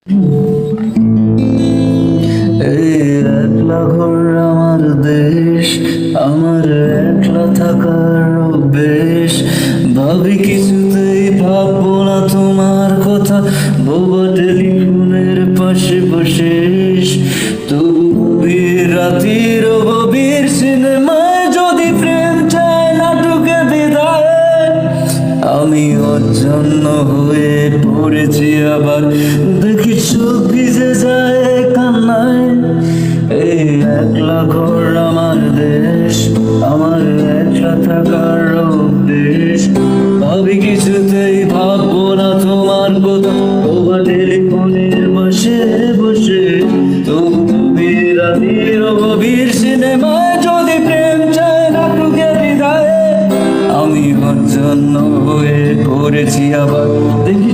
এই একলা ঘর আমার দেশ, আমার একলা থাকার অভ্যেস। ভাবি কিছুতেই ভাববো না তোমার কথা, বোবা টেলিফোনের পাশে বসে। তবু গভীর রাতির গভীর সিনেমায় যদি প্রেম চায় নাটকে বিদায়, আমি অজন্য হয়ে পড়েছি আবার, দেখি চোখ ভিজে যায় কান্নায়। এই একলা ঘর আমার দেশ, আমার একলা থাকার অভ্যেস। ভাবি কিছুতেই ভাববো না তোমার কথা, তোমার টেলিফোনের বসে বসে। তবু গভীর রাতের গভীর সিনেমায় যদি প্রেম চায় নাটকে বিদায়, আমি অজন্য হয়ে পড়েছি আবার, দেখি